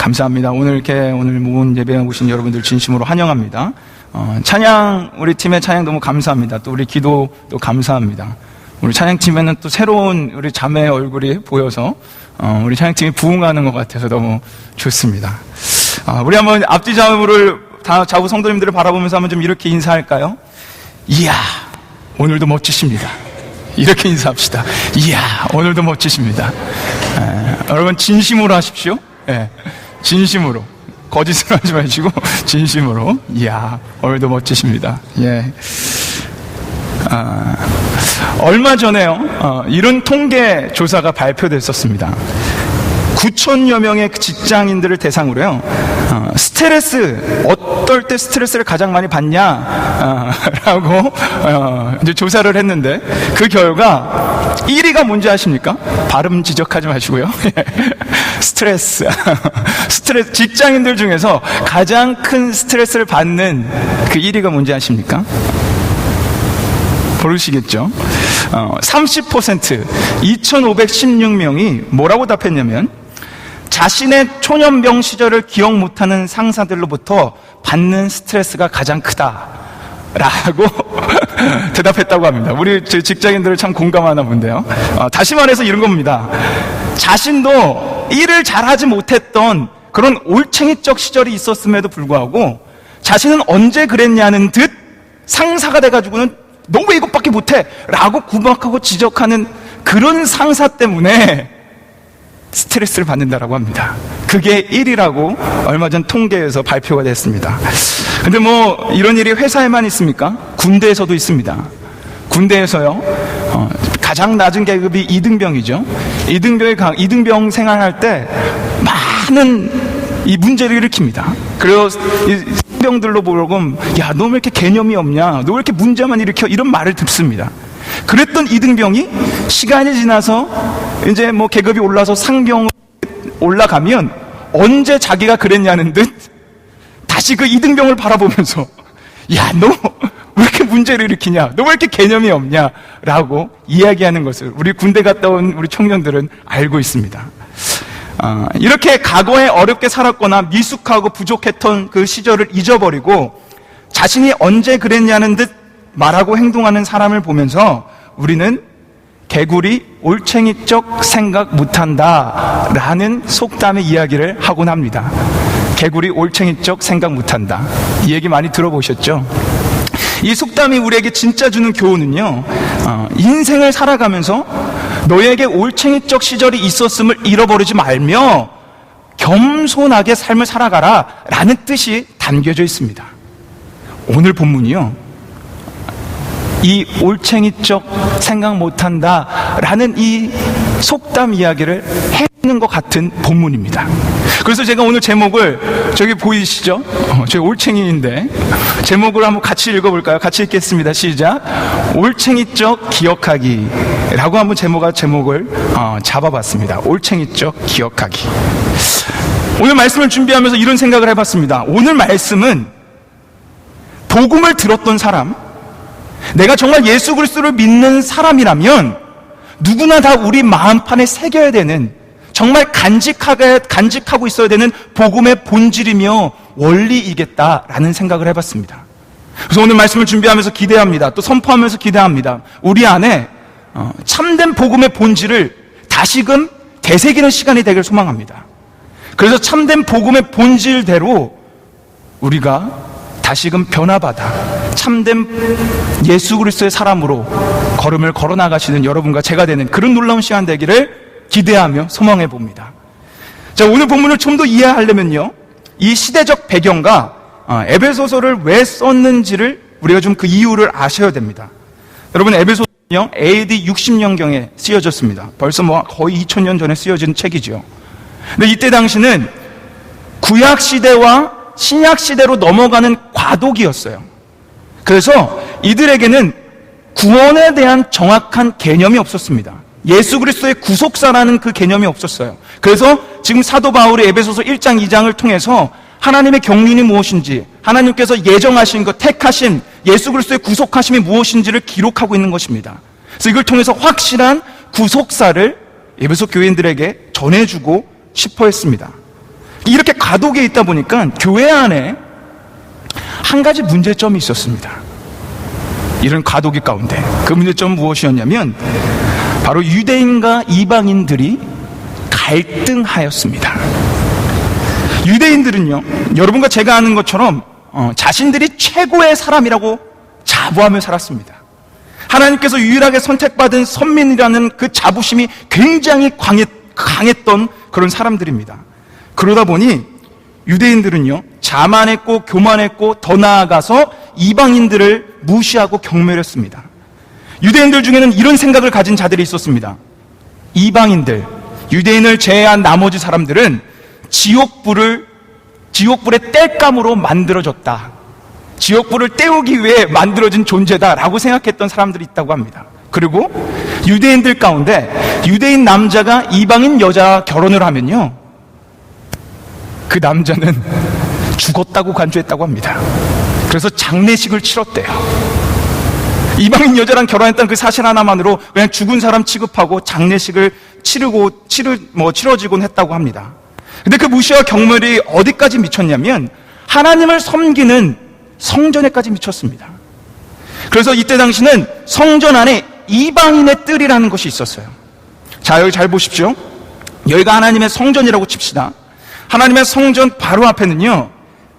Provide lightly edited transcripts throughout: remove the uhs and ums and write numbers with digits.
감사합니다. 오늘 모은 예배에 오신 여러분들 진심으로 환영합니다. 찬양, 우리 팀의 찬양 너무 감사합니다. 또 우리 기도도 감사합니다. 우리 찬양팀에는 또 새로운 우리 자매의 얼굴이 보여서 우리 찬양팀이 부흥하는 것 같아서 너무 좋습니다. 우리 한번 앞뒤 좌우 성도님들을 바라보면서 한번 좀 이렇게 인사할까요? 이야, 오늘도 멋지십니다. 이렇게 인사합시다. 이야, 오늘도 멋지십니다. 여러분 진심으로 하십시오. 진심으로, 거짓을 하지 마시고 진심으로. 이야, 오늘도 멋지십니다. 얼마 전에요, 이런 통계 조사가 발표됐었습니다. 9,000여 명의 직장인들을 대상으로요, 스트레스, 어떨 때 스트레스를 가장 많이 받냐, 라고, 이제 조사를 했는데, 그 결과 1위가 뭔지 아십니까? 발음 지적하지 마시고요. 스트레스. 직장인들 중에서 가장 큰 스트레스를 받는 그 1위가 뭔지 아십니까? 모르시겠죠? 30%, 2,516명이 뭐라고 답했냐면, 자신의 초년병 시절을 기억 못하는 상사들로부터 받는 스트레스가 가장 크다라고 대답했다고 합니다. 우리 직장인들을 참 공감하나 본데요. 다시 말해서 이런 겁니다. 자신도 일을 잘하지 못했던 그런 올챙이적 시절이 있었음에도 불구하고 자신은 언제 그랬냐는 듯 상사가 돼가지고는 너 왜 이것밖에 못해? 라고 구박하고 지적하는 그런 상사 때문에 스트레스를 받는다라고 합니다. 그게 1위라고 얼마 전 통계에서 발표가 됐습니다. 근데 이런 일이 회사에만 있습니까? 군대에서도 있습니다. 군대에서요, 가장 낮은 계급이 이등병이죠. 이등병 생활할 때 많은 이 문제를 일으킵니다. 그래서 병들로 보려면, 야, 너 왜 이렇게 개념이 없냐? 너 왜 이렇게 문제만 일으켜? 이런 말을 듣습니다. 그랬던 이등병이 시간이 지나서 이제 계급이 올라서 상병 올라가면 언제 자기가 그랬냐는 듯 다시 그 이등병을 바라보면서, 야, 너 왜 이렇게 문제를 일으키냐? 너 왜 이렇게 개념이 없냐? 라고 이야기하는 것을 우리 군대 갔다 온 우리 청년들은 알고 있습니다. 이렇게 과거에 어렵게 살았거나 미숙하고 부족했던 그 시절을 잊어버리고 자신이 언제 그랬냐는 듯 말하고 행동하는 사람을 보면서 우리는 개구리 올챙이적 생각 못한다 라는 속담의 이야기를 하곤 합니다. 개구리 올챙이적 생각 못한다. 이 얘기 많이 들어보셨죠? 이 속담이 우리에게 진짜 주는 교훈은요, 인생을 살아가면서 너에게 올챙이적 시절이 있었음을 잃어버리지 말며 겸손하게 삶을 살아가라 라는 뜻이 담겨져 있습니다. 오늘 본문이요, 이 올챙이적 생각 못한다 라는 이 속담 이야기를 해주는 것 같은 본문입니다. 그래서 제가 오늘 제목을, 저기 보이시죠? 저희 올챙이인데 제목을 한번 같이 읽어볼까요? 같이 읽겠습니다. 시작. 올챙이적 기억하기 라고 한번 제목을 잡아봤습니다. 올챙이적 기억하기. 오늘 말씀을 준비하면서 이런 생각을 해봤습니다. 오늘 말씀은 복음을 들었던 사람, 내가 정말 예수 그리스도를 믿는 사람이라면 누구나 다 우리 마음판에 새겨야 되는, 정말 간직하고 있어야 되는 복음의 본질이며 원리이겠다라는 생각을 해봤습니다. 그래서 오늘 말씀을 준비하면서 기대합니다. 또 선포하면서 기대합니다. 우리 안에 참된 복음의 본질을 다시금 되새기는 시간이 되길 소망합니다. 그래서 참된 복음의 본질대로 우리가 다시금 변화받아 참된 예수 그리스도의 사람으로 걸음을 걸어나가시는 여러분과 제가 되는 그런 놀라운 시간 되기를 기대하며 소망해 봅니다. 자, 오늘 본문을 좀 더 이해하려면요, 이 시대적 배경과 에베소서를 왜 썼는지를 우리가 좀 그 이유를 아셔야 됩니다. 여러분, 에베소서는요 AD 60년경에 쓰여졌습니다. 벌써 거의 2000년 전에 쓰여진 책이죠. 근데 이때 당시는 구약 시대와 신약 시대로 넘어가는 과도기였어요. 그래서 이들에게는 구원에 대한 정확한 개념이 없었습니다. 예수 그리스도의 구속사라는 그 개념이 없었어요. 그래서 지금 사도 바울이 에베소서 1장 2장을 통해서 하나님의 경륜이 무엇인지, 하나님께서 예정하신 것, 택하신 예수 그리스도의 구속하심이 무엇인지를 기록하고 있는 것입니다. 그래서 이걸 통해서 확실한 구속사를 에베소 교인들에게 전해주고 싶어 했습니다. 이렇게 가독에 있다 보니까 교회 안에 한 가지 문제점이 있었습니다. 이런 가독의 가운데 그 문제점은 무엇이었냐면 바로 유대인과 이방인들이 갈등하였습니다. 유대인들은요, 여러분과 제가 아는 것처럼 자신들이 최고의 사람이라고 자부하며 살았습니다. 하나님께서 유일하게 선택받은 선민이라는 그 자부심이 굉장히 강했던 그런 사람들입니다. 그러다 보니 유대인들은요, 자만했고 교만했고 더 나아가서 이방인들을 무시하고 경멸했습니다. 유대인들 중에는 이런 생각을 가진 자들이 있었습니다. 이방인들, 유대인을 제외한 나머지 사람들은 지옥불의 땔감으로 만들어졌다. 지옥불을 때우기 위해 만들어진 존재다라고 생각했던 사람들이 있다고 합니다. 그리고 유대인들 가운데 유대인 남자가 이방인 여자와 결혼을 하면요, 그 남자는 죽었다고 간주했다고 합니다. 그래서 장례식을 치렀대요. 이방인 여자랑 결혼했다는 그 사실 하나만으로 그냥 죽은 사람 취급하고 장례식을 치러지곤 했다고 합니다. 근데 그 무시와 경멸이 어디까지 미쳤냐면 하나님을 섬기는 성전에까지 미쳤습니다. 그래서 이때 당시는 성전 안에 이방인의 뜰이라는 것이 있었어요. 자, 여기 잘 보십시오. 여기가 하나님의 성전이라고 칩시다. 하나님의 성전 바로 앞에는요,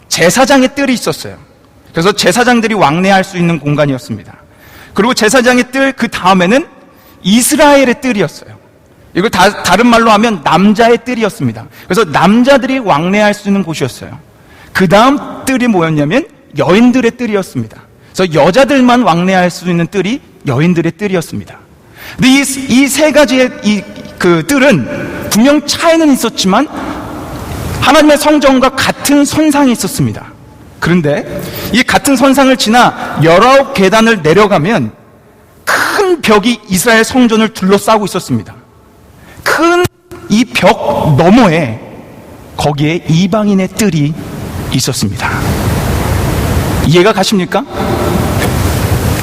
제사장의 뜰이 있었어요. 그래서 제사장들이 왕래할 수 있는 공간이었습니다. 그리고 제사장의 뜰 그 다음에는 이스라엘의 뜰이었어요. 이걸 다른 말로 하면 남자의 뜰이었습니다. 그래서 남자들이 왕래할 수 있는 곳이었어요. 그 다음 뜰이 뭐였냐면 여인들의 뜰이었습니다. 그래서 여자들만 왕래할 수 있는 뜰이 여인들의 뜰이었습니다. 근데 이 세 가지의 그 뜰은 분명 차이는 있었지만 하나님의 성전과 같은 선상이 있었습니다. 그런데 이 같은 선상을 지나 19계단을 내려가면 큰 벽이 이스라엘 성전을 둘러싸고 있었습니다. 큰 이 벽 너머에 거기에 이방인의 뜰이 있었습니다. 이해가 가십니까?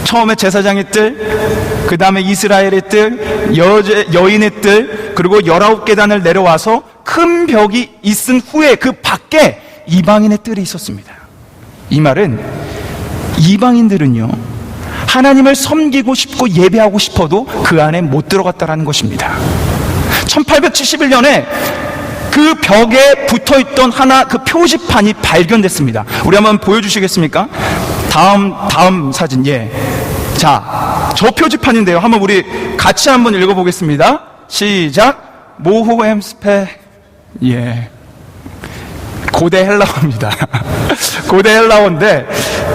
처음에 제사장의 뜰, 그 다음에 이스라엘의 뜰, 여인의 뜰, 그리고 19계단을 내려와서 큰 벽이 있은 후에 그 밖에 이방인의 뜰이 있었습니다. 이 말은 이방인들은요, 하나님을 섬기고 싶고 예배하고 싶어도 그 안에 못 들어갔다라는 것입니다. 1871년에 그 벽에 붙어있던 그 표지판이 발견됐습니다. 우리 한번 보여주시겠습니까? 다음 사진, 예. 자, 저 표지판인데요. 한번 우리 같이 한번 읽어보겠습니다. 시작. 모호엠스페, 예. 고대 헬라어입니다. 고대 헬라어인데,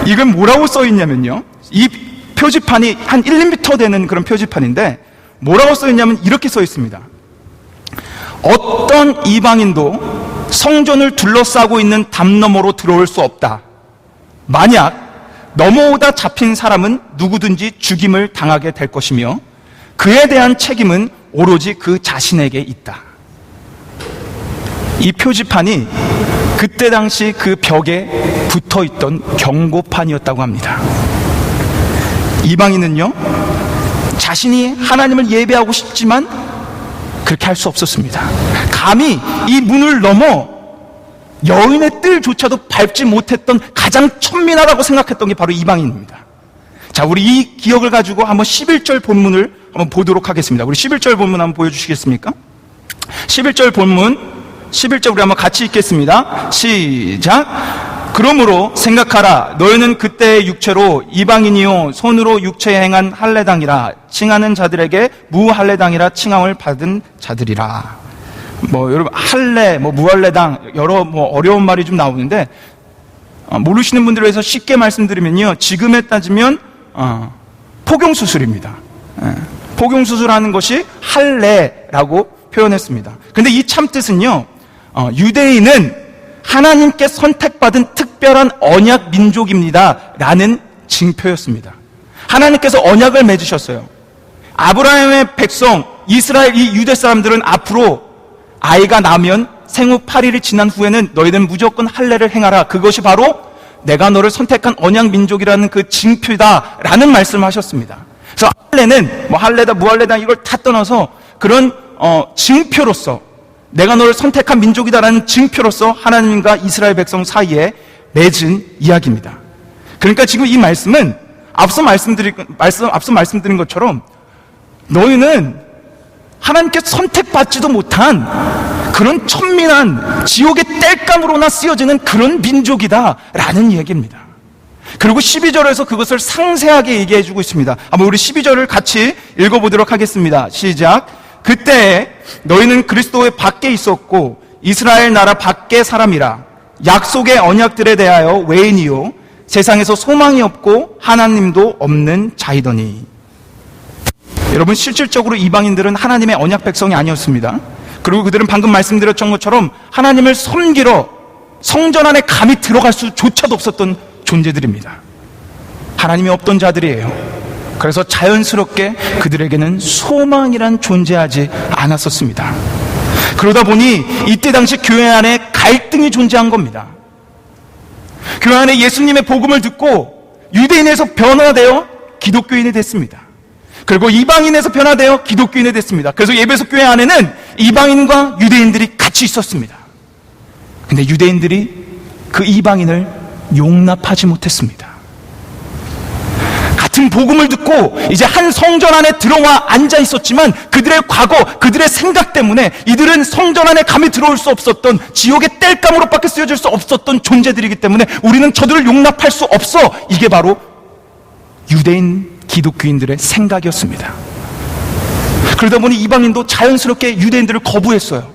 이건 뭐라고 써있냐면요, 이 표지판이 한 1, 2m 되는 그런 표지판인데, 뭐라고 써있냐면 이렇게 써있습니다. 어떤 이방인도 성전을 둘러싸고 있는 담 너머로 들어올 수 없다. 만약 넘어오다 잡힌 사람은 누구든지 죽임을 당하게 될 것이며 그에 대한 책임은 오로지 그 자신에게 있다. 이 표지판이 그때 당시 그 벽에 붙어있던 경고판이었다고 합니다. 이방인은요, 자신이 하나님을 예배하고 싶지만 그렇게 할 수 없었습니다. 감히 이 문을 넘어 여인의 뜰조차도 밟지 못했던 가장 천민하다고 생각했던 게 바로 이방인입니다. 자, 우리 이 기억을 가지고 한번 11절 본문을 한번 보도록 하겠습니다. 우리 11절 본문 한번 보여주시겠습니까? 11절 본문, 11절 우리 한번 같이 읽겠습니다. 시작. 그러므로 생각하라. 너희는 그때의 육체로 이방인이요 손으로 육체에 행한 할례당이라 칭하는 자들에게 무할례당이라 칭함을 받은 자들이라. 여러분, 할례, 무할례당, 여러 어려운 말이 좀 나오는데, 모르시는 분들을 위해서 쉽게 말씀드리면요, 지금에 따지면 포경수술입니다. 포경수술하는 것이 할례라고 표현했습니다. 근데 이 참뜻은요, 유대인은 하나님께 선택받은 특별한 언약 민족입니다 라는 징표였습니다. 하나님께서 언약을 맺으셨어요. 아브라함의 백성 이스라엘, 이 유대 사람들은 앞으로 아이가 나면 생후 8일이 지난 후에는 너희는 무조건 할례를 행하라. 그것이 바로 내가 너를 선택한 언약 민족이라는 그 징표다 라는 말씀을 하셨습니다. 그래서 할례는 할례다 무할례다 이걸 다 떠나서 그런 징표로서 내가 너를 선택한 민족이다라는 증표로서 하나님과 이스라엘 백성 사이에 맺은 이야기입니다. 그러니까 지금 이 말씀은 앞서 말씀드린 것처럼 너희는 하나님께 선택받지도 못한 그런 천민한 지옥의 땔감으로나 쓰여지는 그런 민족이다라는 이야기입니다. 그리고 12절에서 그것을 상세하게 얘기해 주고 있습니다. 한번 우리 12절을 같이 읽어보도록 하겠습니다. 시작. 그때 너희는 그리스도의 밖에 있었고 이스라엘 나라 밖의 사람이라 약속의 언약들에 대하여 외인이요 세상에서 소망이 없고 하나님도 없는 자이더니. 여러분, 실질적으로 이방인들은 하나님의 언약 백성이 아니었습니다. 그리고 그들은 방금 말씀드렸던 것처럼 하나님을 섬기러 성전 안에 감히 들어갈 수조차도 없었던 존재들입니다. 하나님이 없던 자들이에요. 그래서 자연스럽게 그들에게는 소망이란 존재하지 않았었습니다. 그러다 보니 이때 당시 교회 안에 갈등이 존재한 겁니다. 교회 안에 예수님의 복음을 듣고 유대인에서 변화되어 기독교인이 됐습니다. 그리고 이방인에서 변화되어 기독교인이 됐습니다. 그래서 에베소 교회 안에는 이방인과 유대인들이 같이 있었습니다. 근데 유대인들이 그 이방인을 용납하지 못했습니다. 같은 복음을 듣고 이제 한 성전 안에 들어와 앉아 있었지만 그들의 과거, 그들의 생각 때문에 이들은 성전 안에 감히 들어올 수 없었던 지옥의 땔감으로밖에 쓰여질 수 없었던 존재들이기 때문에 우리는 저들을 용납할 수 없어. 이게 바로 유대인 기독교인들의 생각이었습니다. 그러다 보니 이방인도 자연스럽게 유대인들을 거부했어요.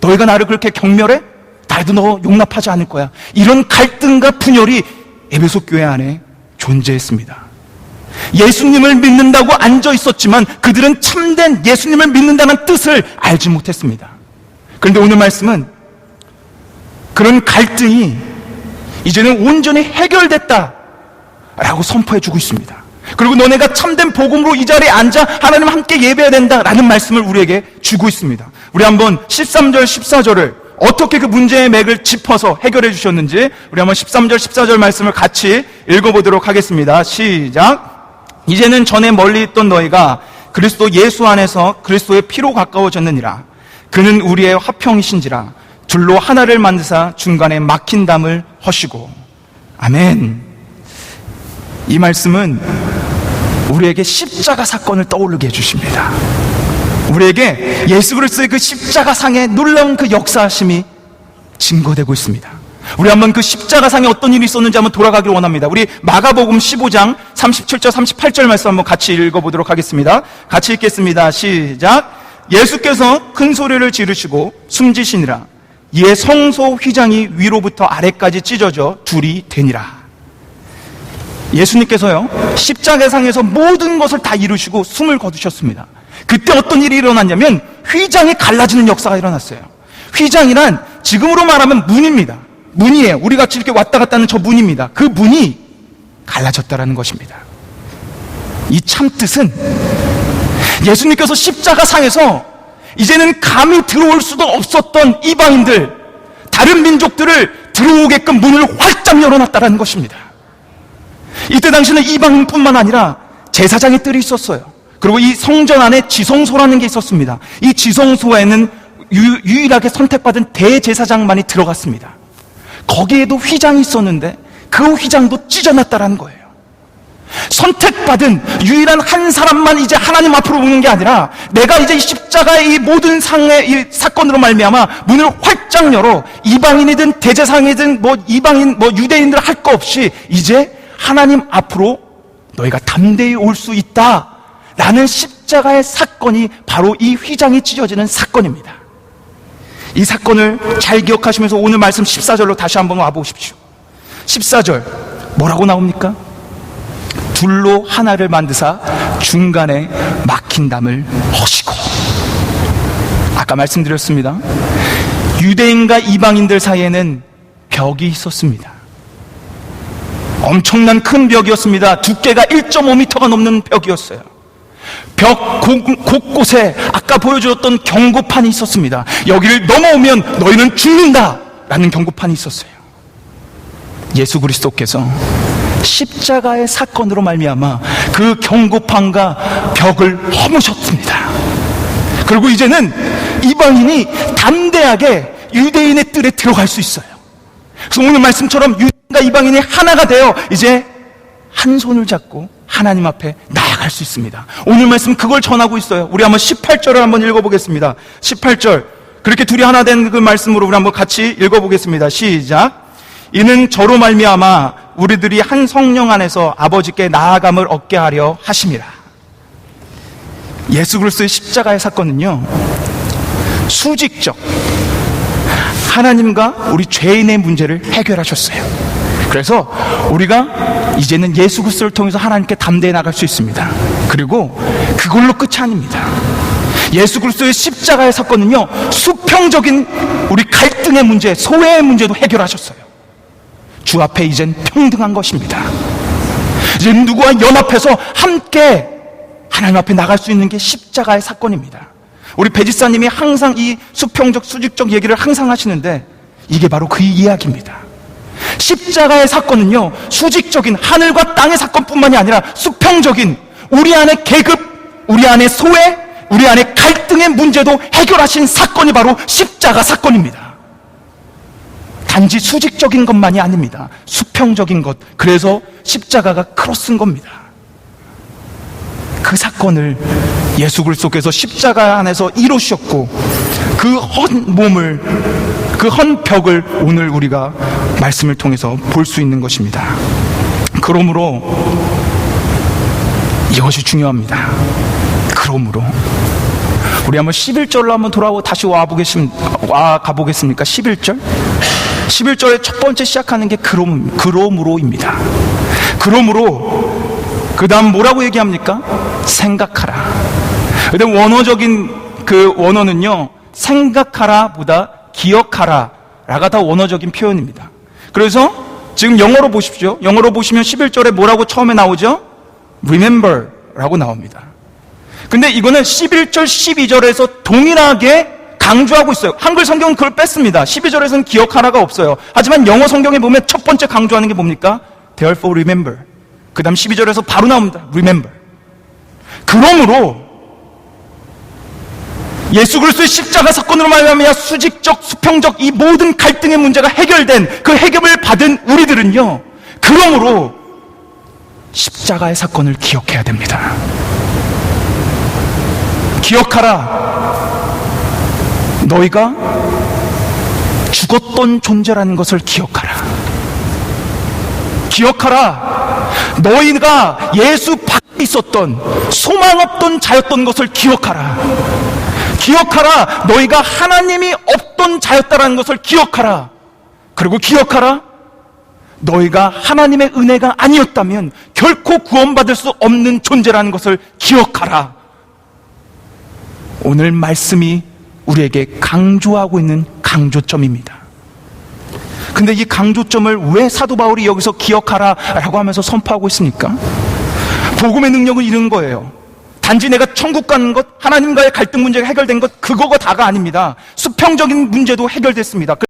너희가 나를 그렇게 경멸해? 나도 너 용납하지 않을 거야. 이런 갈등과 분열이 에베소 교회 안에 존재했습니다. 예수님을 믿는다고 앉아 있었지만 그들은 참된 예수님을 믿는다는 뜻을 알지 못했습니다. 그런데 오늘 말씀은 그런 갈등이 이제는 온전히 해결됐다라고 선포해주고 있습니다. 그리고 너네가 참된 복음으로 이 자리에 앉아 하나님 함께 예배해야 된다라는 말씀을 우리에게 주고 있습니다. 우리 한번 13절 14절을 어떻게 그 문제의 맥을 짚어서 해결해 주셨는지 우리 한번 13절 14절 말씀을 같이 읽어보도록 하겠습니다. 시작. 이제는 전에 멀리 있던 너희가 그리스도 예수 안에서 그리스도의 피로 가까워졌느니라. 그는 우리의 화평이신지라. 둘로 하나를 만드사 중간에 막힌 담을 허시고. 아멘. 이 말씀은 우리에게 십자가 사건을 떠오르게 해주십니다. 우리에게 예수 그리스도의 그 십자가상의 놀라운 그 역사하심이 증거되고 있습니다. 우리 한번 그 십자가상에 어떤 일이 있었는지 한번 돌아가기를 원합니다. 우리 마가복음 15장 37절 38절 말씀 한번 같이 읽어보도록 하겠습니다. 같이 읽겠습니다. 시작. 예수께서 큰 소리를 지르시고 숨지시니라. 이에 성소 휘장이 위로부터 아래까지 찢어져 둘이 되니라. 예수님께서요 십자가상에서 모든 것을 다 이루시고 숨을 거두셨습니다. 그때 어떤 일이 일어났냐면 휘장이 갈라지는 역사가 일어났어요. 휘장이란 지금으로 말하면 문입니다. 문이에요. 우리 같이 이렇게 왔다 갔다 하는 저 문입니다. 그 문이 갈라졌다라는 것입니다. 이 참뜻은 예수님께서 십자가상에서 이제는 감히 들어올 수도 없었던 이방인들, 다른 민족들을 들어오게끔 문을 활짝 열어놨다라는 것입니다. 이때 당시는 이방인뿐만 아니라 제사장의 뜰이 있었어요. 그리고 이 성전 안에 지성소라는 게 있었습니다. 이 지성소에는 유일하게 선택받은 대제사장만이 들어갔습니다. 거기에도 휘장이 있었는데 그 휘장도 찢어놨다라는 거예요. 선택받은 유일한 한 사람만 이제 하나님 앞으로 오는 게 아니라 내가 이제 십자가의 이 모든 상의 이 사건으로 말미암아 문을 활짝 열어 이방인이든 대제사장이든 이방인 유대인들 할 거 없이 이제 하나님 앞으로 너희가 담대히 올 수 있다라는 십자가의 사건이 바로 이 휘장이 찢어지는 사건입니다. 이 사건을 잘 기억하시면서 오늘 말씀 14절로 다시 한번 와보십시오. 14절 뭐라고 나옵니까? 둘로 하나를 만드사 중간에 막힌 담을 허시고. 아까 말씀드렸습니다. 유대인과 이방인들 사이에는 벽이 있었습니다. 엄청난 큰 벽이었습니다. 두께가 1.5m가 넘는 벽이었어요. 벽 곳곳에 아까 보여주었던 경고판이 있었습니다. 여기를 넘어오면 너희는 죽는다라는 경고판이 있었어요. 예수 그리스도께서 십자가의 사건으로 말미암아 그 경고판과 벽을 허무셨습니다. 그리고 이제는 이방인이 담대하게 유대인의 뜰에 들어갈 수 있어요. 그래서 오늘 말씀처럼 유대인과 이방인이 하나가 되어 이제 한 손을 잡고 하나님 앞에 나아갈 수 있습니다. 오늘 말씀 그걸 전하고 있어요. 우리 한번 18절을 한번 읽어보겠습니다. 18절. 그렇게 둘이 하나 된 그 말씀으로 우리 한번 같이 읽어보겠습니다. 시작. 이는 저로 말미암아 우리들이 한 성령 안에서 아버지께 나아감을 얻게 하려 하심이라. 예수 그리스도의 십자가의 사건은요, 수직적 하나님과 우리 죄인의 문제를 해결하셨어요. 그래서 우리가 이제는 예수 그리스도를 통해서 하나님께 담대히 나갈 수 있습니다. 그리고 그걸로 끝이 아닙니다. 예수 그리스도의 십자가의 사건은요, 수평적인 우리 갈등의 문제, 소외의 문제도 해결하셨어요. 주 앞에 이젠 평등한 것입니다. 이제 누구와 연합해서 함께 하나님 앞에 나갈 수 있는 게 십자가의 사건입니다. 우리 배지사님이 항상 이 수평적, 수직적 얘기를 항상 하시는데 이게 바로 그 이야기입니다. 십자가의 사건은요, 수직적인 하늘과 땅의 사건뿐만이 아니라 수평적인 우리 안의 계급, 우리 안의 소외, 우리 안의 갈등의 문제도 해결하신 사건이 바로 십자가 사건입니다. 단지 수직적인 것만이 아닙니다. 수평적인 것. 그래서 십자가가 크로스인 겁니다. 그 사건을 예수 그리스도께서 십자가 안에서 이루셨고 그 헌 몸을, 그 헌 벽을 오늘 우리가 말씀을 통해서 볼 수 있는 것입니다. 그러므로 이것이 중요합니다. 그러므로 우리 한번 11절로 한번 돌아오고 다시 가보겠습니까? 11절? 11절의 첫 번째 시작하는 게 그러므로입니다. 그러므로 그 다음 뭐라고 얘기합니까? 생각하라. 근데 원어적인 그 원어는요, 생각하라 보다 기억하라 라가 더 원어적인 표현입니다. 그래서 지금 영어로 보십시오. 영어로 보시면 11절에 뭐라고 처음에 나오죠? remember 라고 나옵니다. 근데 이거는 11절, 12절에서 동일하게 강조하고 있어요. 한글 성경은 그걸 뺐습니다. 12절에서는 기억하라가 없어요. 하지만 영어 성경에 보면 첫 번째 강조하는 게 뭡니까? Therefore remember. 그 다음 12절에서 바로 나옵니다. Remember. 그러므로 예수 그리스도의 십자가 사건으로 말미암아 수직적, 수평적 이 모든 갈등의 문제가 해결된 그 해결을 받은 우리들은요, 그러므로 십자가의 사건을 기억해야 됩니다. 기억하라. 너희가 죽었던 존재라는 것을 기억하라. 기억하라. 너희가 예수 밖에 있었던 소망 없던 자였던 것을 기억하라. 기억하라. 너희가 하나님이 없던 자였다라는 것을 기억하라. 그리고 기억하라. 너희가 하나님의 은혜가 아니었다면 결코 구원받을 수 없는 존재라는 것을 기억하라. 오늘 말씀이 우리에게 강조하고 있는 강조점입니다. 근데 이 강조점을 왜 사도 바울이 여기서 기억하라 라고 하면서 선포하고 있습니까? 복음의 능력은 이런 거예요. 단지 내가 천국 가는 것, 하나님과의 갈등 문제가 해결된 것, 그거가 다가 아닙니다. 수평적인 문제도 해결됐습니다.